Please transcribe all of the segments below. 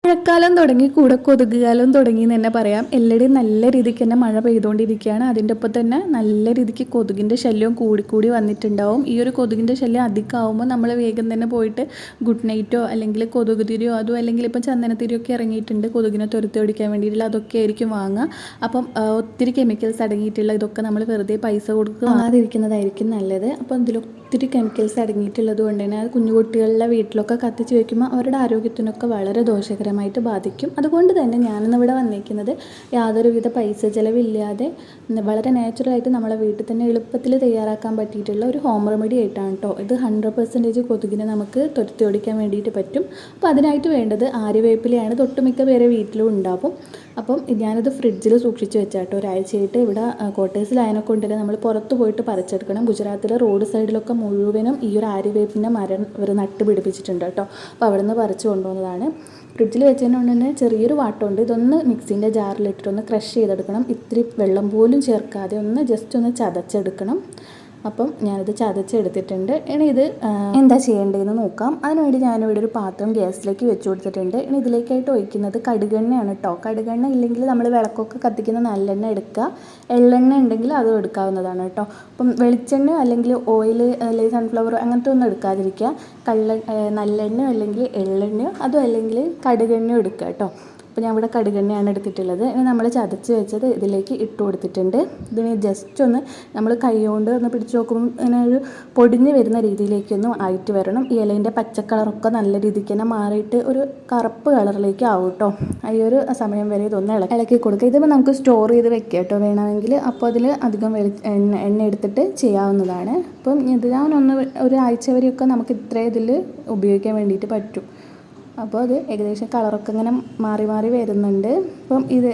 മഴക്കാലം തുടങ്ങി കൂടെ കൊതുക് കാലം തുടങ്ങി എന്ന് തന്നെ പറയാം. എല്ലാവരുടെയും നല്ല രീതിക്ക് തന്നെ മഴ പെയ്തുകൊണ്ടിരിക്കുകയാണ്. അതിൻ്റെ ഒപ്പം തന്നെ നല്ല രീതിക്ക് കൊതുകിൻ്റെ ശല്യവും കൂടിക്കൂടി വന്നിട്ടുണ്ടാവും. ഈ ഒരു കൊതുകിൻ്റെ ശല്യം അധികമാകുമ്പോൾ നമ്മൾ വേഗം തന്നെ പോയിട്ട് ഗുഡ് നൈറ്റോ അല്ലെങ്കിൽ കൊതുക് തിരിയോ അതോ അല്ലെങ്കിൽ ഇപ്പം ചന്ദനത്തിരിയൊക്കെ ഇറങ്ങിയിട്ടുണ്ട് കൊതുകിനെ തുരത്തി ഓടിക്കാൻ വേണ്ടിയിട്ടുള്ള, അതൊക്കെ ആയിരിക്കും വാങ്ങുക. അപ്പം ഒത്തിരി കെമിക്കൽസ് അടങ്ങിയിട്ടുള്ള ഇതൊക്കെ നമ്മൾ വെറുതെ പൈസ കൊടുത്ത് വാങ്ങാതിരിക്കുന്നതായിരിക്കും നല്ലത്. അപ്പം ഒത്തിരി കെമിക്കൽസ് അടങ്ങിയിട്ടുള്ളത് കൊണ്ട് തന്നെ അത് കുഞ്ഞുകുട്ടികളുടെ വീട്ടിലൊക്കെ കത്തിച്ച് വയ്ക്കുമ്പോൾ അവരുടെ ആരോഗ്യത്തിനൊക്കെ വളരെ ദോഷകരമായിട്ട് ബാധിക്കും. അതുകൊണ്ട് തന്നെ ഞാനിന്നിവിടെ വന്നിരിക്കുന്നത് യാതൊരുവിധ പൈസ ചിലവില്ലാതെ വളരെ നാച്ചുറലായിട്ട് നമ്മളെ വീട്ടിൽ തന്നെ എളുപ്പത്തിൽ തയ്യാറാക്കാൻ പറ്റിയിട്ടുള്ള ഒരു ഹോം റെമഡി ആയിട്ടാണ് കേട്ടോ. ഇത് 100% കൊതുകിനെ നമുക്ക് തുരത്തി ഓടിക്കാൻ വേണ്ടിയിട്ട് പറ്റും. അപ്പോൾ അതിനായിട്ട് വേണ്ടത് ആര്യവേപ്പിലയാണ്. തൊട്ടുമിക്ക പേരെ വീട്ടിലും ഉണ്ടാവും. അപ്പം ഞാനത് ഫ്രിഡ്ജിൽ സൂക്ഷിച്ച് വെച്ചാട്ടോ ഒരാഴ്ചയായിട്ട്. ഇവിടെ ക്വാർട്ടേഴ്സിലായതിനെ കൊണ്ട് തന്നെ നമ്മൾ പുറത്ത് പോയിട്ട് പറിച്ചെടുക്കണം. ഗുജറാത്തിലെ റോഡ് സൈഡിലൊക്കെ മുഴുവനും ഈ ഒരു ആര്യവേപ്പിൻ്റെ മരം ഇവർ നട്ട് പിടിപ്പിച്ചിട്ടുണ്ട് കേട്ടോ. അപ്പോൾ അവിടെ നിന്ന് പറിച്ച് കൊണ്ടുവന്നതാണ്. ഫ്രിഡ്ജിൽ വെച്ചതിന് കൊണ്ട് തന്നെ ചെറിയൊരു വാട്ടമുണ്ട്. ഇതൊന്ന് മിക്സിൻ്റെ ജാറിലിട്ടിട്ടൊന്ന് ക്രഷ് ചെയ്തെടുക്കണം. ഇത്തിരി വെള്ളം പോലും ചേർക്കാതെ ഒന്ന് ജസ്റ്റ് ഒന്ന് ചതച്ചെടുക്കണം. അപ്പം ഞാനിത് ചതച്ചെടുത്തിട്ടുണ്ട്. ഇനി ഇത് എന്താ ചെയ്യേണ്ടതെന്ന് നോക്കാം. അതിനുവേണ്ടി ഞാനിവിടെ ഒരു പാത്രം ഗ്യാസിലേക്ക് വെച്ച് കൊടുത്തിട്ടുണ്ട്. ഇനി ഇതിലേക്കായിട്ട് ഒഴിക്കുന്നത് കടുകെണ്ണയാണ് കേട്ടോ. കടുകെണ്ണ ഇല്ലെങ്കിൽ നമ്മൾ വിളക്കൊക്കെ കത്തിക്കുന്ന നല്ലെണ്ണ എടുക്കുക. എള്ളെണ്ണ ഉണ്ടെങ്കിൽ അതും എടുക്കാവുന്നതാണ് കേട്ടോ. അപ്പം വെളിച്ചെണ്ണ അല്ലെങ്കിൽ ഓയിൽ അല്ലെങ്കിൽ സൺഫ്ലവർ അങ്ങനത്തെ ഒന്നും എടുക്കാതിരിക്കുക. നല്ലെണ്ണയോ അല്ലെങ്കിൽ എള്ളെണ്ണയോ അതും അല്ലെങ്കിൽ കടുകെണ്ണയോ എടുക്കുക കേട്ടോ. അപ്പോൾ ഞാൻ ഇവിടെ കടുകെണ്ണയാണ് എടുത്തിട്ടുള്ളത്. ഇനി നമ്മൾ ചതച്ച് വെച്ചത് ഇതിലേക്ക് ഇട്ട് കൊടുത്തിട്ടുണ്ട്. ഇതിന് ജസ്റ്റ് ഒന്ന് നമ്മൾ കൈ കൊണ്ട് ഒന്ന് പിടിച്ച് നോക്കുമ്പോൾ ഇങ്ങനെ ഒരു പൊടിഞ്ഞ് വരുന്ന രീതിയിലേക്കൊന്നും ആയിട്ട് വരണം. ഈ ഇലേൻ്റെ പച്ചക്കളറൊക്കെ നല്ല രീതിക്ക് തന്നെ മാറിയിട്ട് ഒരു കറുപ്പ് കളറിലേക്ക് ആവും കേട്ടോ. ഈ ഒരു സമയം വരെ ഇതൊന്ന് ഇളക്കി കൊടുക്കുക. ഇതിപ്പോൾ നമുക്ക് സ്റ്റോർ ചെയ്ത് വെക്കുക കേട്ടോ വേണമെങ്കിൽ. അപ്പോൾ അതിൽ അധികം എണ്ണ എടുത്തിട്ട് ചെയ്യാവുന്നതാണ്. അപ്പം ഇത് ഞാനൊന്ന് ഒരാഴ്ച വരെയൊക്കെ നമുക്ക് ഇത്രയും ഇതിൽ ഉപയോഗിക്കാൻ വേണ്ടിയിട്ട് പറ്റും. അപ്പോൾ അത് ഏകദേശം കളറൊക്കെ ഇങ്ങനെ മാറി മാറി വരുന്നുണ്ട്. അപ്പം ഇത്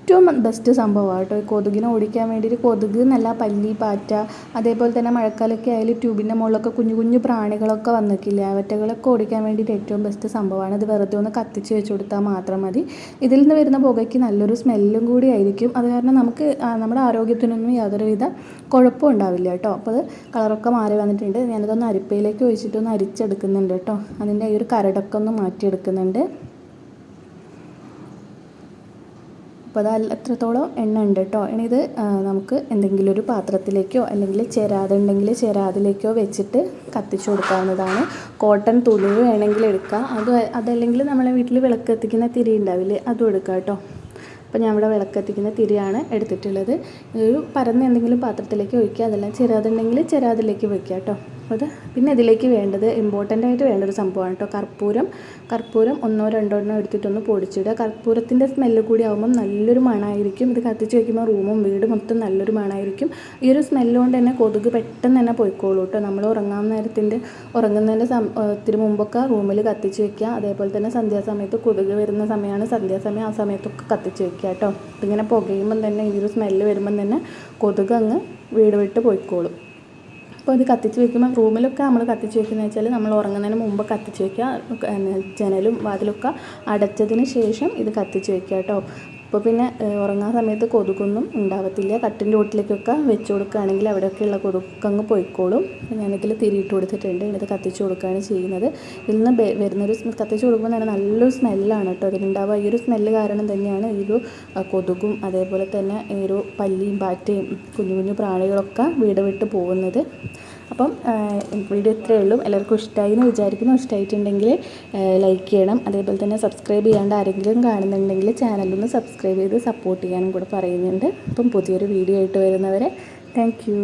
ഏറ്റവും ബെസ്റ്റ് സംഭവമാണ് കേട്ടോ കൊതുകിനെ ഓടിക്കാൻ വേണ്ടിയിട്ട്. കൊതുക് നല്ല പല്ലി, പാറ്റ, അതേപോലെ തന്നെ മഴക്കാലമൊക്കെ ആയാലും ട്യൂബിൻ്റെ മുകളിലൊക്കെ കുഞ്ഞു കുഞ്ഞു പ്രാണികളൊക്കെ വന്നിട്ടില്ല, അവറ്റകളൊക്കെ ഓടിക്കാൻ വേണ്ടിയിട്ട് ഏറ്റവും ബെസ്റ്റ് സംഭവമാണ്. ഇത് വെറുതെ ഒന്ന് കത്തിച്ച് വെച്ച് കൊടുത്താൽ മാത്രം മതി. ഇതിൽ നിന്ന് വരുന്ന പുകയ്ക്ക് നല്ലൊരു സ്മെല്ലും കൂടി ആയിരിക്കും. അത് കാരണം നമുക്ക് നമ്മുടെ ആരോഗ്യത്തിനൊന്നും യാതൊരുവിധ കുഴപ്പവും ഉണ്ടാവില്ല കേട്ടോ. അപ്പോൾ അത് കളറൊക്കെ മാറി വന്നിട്ടുണ്ട്. ഞാനിതൊന്ന് അരിപ്പയിലേക്ക് ഒഴിച്ചിട്ടൊന്ന് അരിച്ചെടുക്കുന്നുണ്ട് കേട്ടോ. അതിൻ്റെ ഈ ഒരു കരടൊക്കെ ഒന്ന് മാറ്റിയെടുക്കുന്നുണ്ട്. അപ്പോൾ അത് എത്രത്തോളം എണ്ണ ഉണ്ട് കേട്ടോ. ഇനി ഇത് നമുക്ക് എന്തെങ്കിലും ഒരു പാത്രത്തിലേക്കോ അല്ലെങ്കിൽ ചെരാത് ഉണ്ടെങ്കിൽ ചെരാതിലേക്കോ വെച്ചിട്ട് കത്തിച്ചു കൊടുക്കാവുന്നതാണ്. കോട്ടൺ തുണി വേണമെങ്കിൽ എടുക്കാം. അതല്ലെങ്കിൽ നമ്മളെ വീട്ടിൽ വിളക്ക് കത്തിക്കുന്ന തിരി ഉണ്ടാവില്ലേ, അതും എടുക്കാം കേട്ടോ. അപ്പോൾ ഞാൻ ഇവിടെ വിളക്ക് കത്തിക്കുന്ന തിരിയാണ് എടുത്തിട്ടുള്ളത്. ഒരു പരന്ന എന്തെങ്കിലും പാത്രത്തിലേക്ക് ഒഴിക്കുക. അതെല്ലാം ചെരാതുണ്ടെങ്കിൽ ചെരാതിലേക്ക് വയ്ക്കുക കേട്ടോ. അത് പിന്നെ ഇതിലേക്ക് വേണ്ടത് ഇമ്പോർട്ടൻ്റ് ആയിട്ട് വേണ്ട ഒരു സംഭവമാണ് കേട്ടോ. കർപ്പൂരം 1-2 എടുത്തിട്ടൊന്ന് പൊടിച്ചിടുക. കർപ്പൂരത്തിൻ്റെ സ്മെല്ല് കൂടി ആകുമ്പം നല്ലൊരു മണമായിരിക്കും. ഇത് കത്തിച്ച് വയ്ക്കുമ്പോൾ റൂമും വീട് മൊത്തം നല്ലൊരു മണമായിരിക്കും. ഈ ഒരു സ്മെല്ല് കൊണ്ട് തന്നെ കൊതുക് പെട്ടെന്ന് തന്നെ പോയിക്കോളൂ കേട്ടോ. നമ്മൾ ഉറങ്ങുന്നതിൻ്റെ ഇത്തിരി മുമ്പൊക്കെ റൂമിൽ കത്തിച്ച് വയ്ക്കുക. അതേപോലെ തന്നെ സന്ധ്യാസമയത്ത് കൊതുക് വരുന്ന സമയമാണ് സന്ധ്യാസമയം, ആ സമയത്തൊക്കെ കത്തിച്ച് വയ്ക്കുക കേട്ടോ. ഇതിങ്ങനെ പുകയുമ്പം തന്നെ ഈ ഒരു സ്മെല്ല് വരുമ്പം തന്നെ കൊതുക് അങ്ങ് വീട് വിട്ട് പോയിക്കോളും. അപ്പോൾ ഇത് കത്തിച്ച് വയ്ക്കുമ്പോൾ റൂമിലൊക്കെ നമ്മൾ കത്തിച്ച് വയ്ക്കുന്നത് വെച്ചാൽ നമ്മൾ ഉറങ്ങുന്നതിന് മുമ്പ് കത്തിച്ച് വയ്ക്കുക. ജനലും വാതിലൊക്കെ അടച്ചതിന് ശേഷം ഇത് കത്തിച്ച് വയ്ക്കുക കേട്ടോ. അപ്പോൾ പിന്നെ ഉറങ്ങാൻ സമയത്ത് കൊതുകൊന്നും ഉണ്ടാവത്തില്ല. കട്ടിൻ്റെ വീട്ടിലേക്കൊക്കെ വെച്ച് കൊടുക്കുകയാണെങ്കിൽ അവിടെയൊക്കെയുള്ള കൊതുകൊക്കെ അങ്ങ് പോയിക്കോളും. ഞാനിതിൽ തിരിയിട്ട് കൊടുത്തിട്ടുണ്ട്. ഇത് കത്തിച്ച് കൊടുക്കുകയാണ് ചെയ്യുന്നത്. ഇതിൽ നിന്ന് വരുന്നൊരു കത്തിച്ച് കൊടുക്കുമ്പോൾ തന്നെ നല്ലൊരു സ്മെല്ലാണ് കേട്ടോ ഇതിനുണ്ടാവുക. ഈ ഒരു സ്മെല്ല് കാരണം തന്നെയാണ് ഈ ഒരു കൊതുകും അതേപോലെ തന്നെ ഈ ഒരു പല്ലിയും പാറ്റയും കുഞ്ഞു കുഞ്ഞു പ്രാണികളൊക്കെ വീട് വിട്ട് പോകുന്നത്. അപ്പം വീഡിയോ ഇത്രയേ ഉള്ളൂ. എല്ലാവർക്കും ഇഷ്ടമായി എന്ന് വിചാരിക്കുന്നു. ഇഷ്ടമായിട്ടുണ്ടെങ്കിൽ ലൈക്ക് ചെയ്യണം. അതേപോലെ തന്നെ സബ്സ്ക്രൈബ് ചെയ്യാണ്ട് ആരെങ്കിലും കാണുന്നുണ്ടെങ്കിൽ ചാനലൊന്ന് സബ്സ്ക്രൈബ് ചെയ്ത് സപ്പോർട്ട് ചെയ്യാനും കൂടെ പറയുന്നുണ്ട്. അപ്പം പുതിയൊരു വീഡിയോ ആയിട്ട് വരുന്നവരെ താങ്ക് യു.